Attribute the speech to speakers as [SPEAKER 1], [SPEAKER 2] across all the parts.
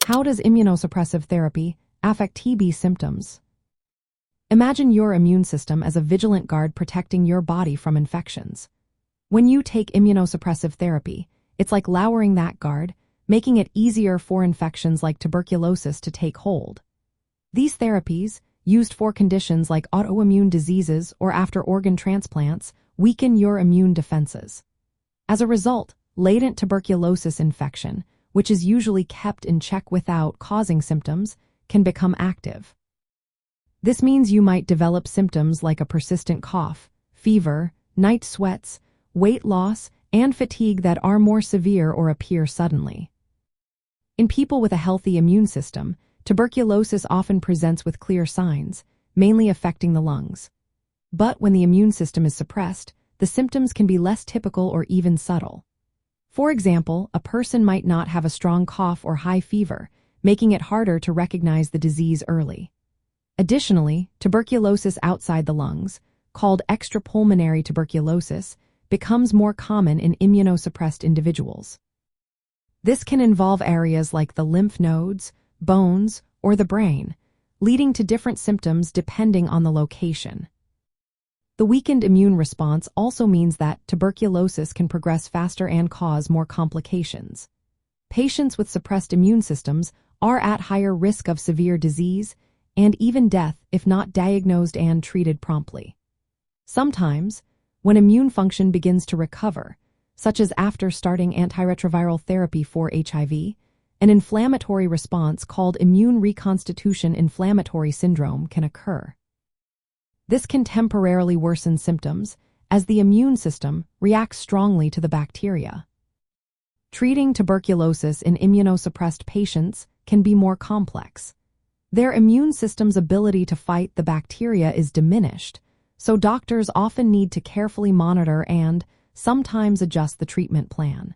[SPEAKER 1] How does immunosuppressive therapy affect TB symptoms? Imagine your immune system as a vigilant guard protecting your body from infections. When you take immunosuppressive therapy, it's like lowering that guard, making it easier for infections like tuberculosis to take hold. These therapies, used for conditions like autoimmune diseases or after organ transplants, weaken your immune defenses. As a result, latent tuberculosis infection, which is usually kept in check without causing symptoms, can become active. This means you might develop symptoms like a persistent cough, fever, night sweats, weight loss, and fatigue that are more severe or appear suddenly. In people with a healthy immune system, tuberculosis often presents with clear signs, mainly affecting the lungs. But when the immune system is suppressed, the symptoms can be less typical or even subtle. For example, a person might not have a strong cough or high fever, making it harder to recognize the disease early. Additionally, tuberculosis outside the lungs, called extrapulmonary tuberculosis, becomes more common in immunosuppressed individuals. This can involve areas like the lymph nodes, bones, or the brain, leading to different symptoms depending on the location. The weakened immune response also means that tuberculosis can progress faster and cause more complications. Patients with suppressed immune systems are at higher risk of severe disease and even death if not diagnosed and treated promptly. Sometimes, when immune function begins to recover, such as after starting antiretroviral therapy for HIV, an inflammatory response called immune reconstitution inflammatory syndrome can occur. This can temporarily worsen symptoms as the immune system reacts strongly to the bacteria. Treating tuberculosis in immunosuppressed patients can be more complex. Their immune system's ability to fight the bacteria is diminished, so doctors often need to carefully monitor and sometimes adjust the treatment plan.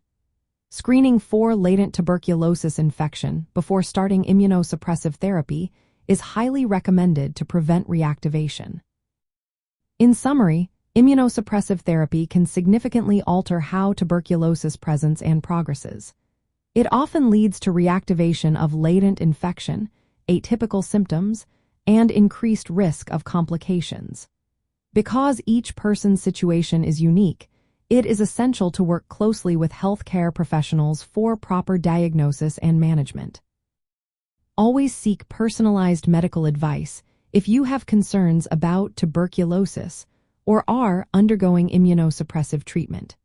[SPEAKER 1] Screening for latent tuberculosis infection before starting immunosuppressive therapy is highly recommended to prevent reactivation. In summary, immunosuppressive therapy can significantly alter how tuberculosis presents and progresses. It often leads to reactivation of latent infection, atypical symptoms, and increased risk of complications. Because each person's situation is unique, it is essential to work closely with healthcare professionals for proper diagnosis and management. Always seek personalized medical advice if you have concerns about tuberculosis or are undergoing immunosuppressive treatment.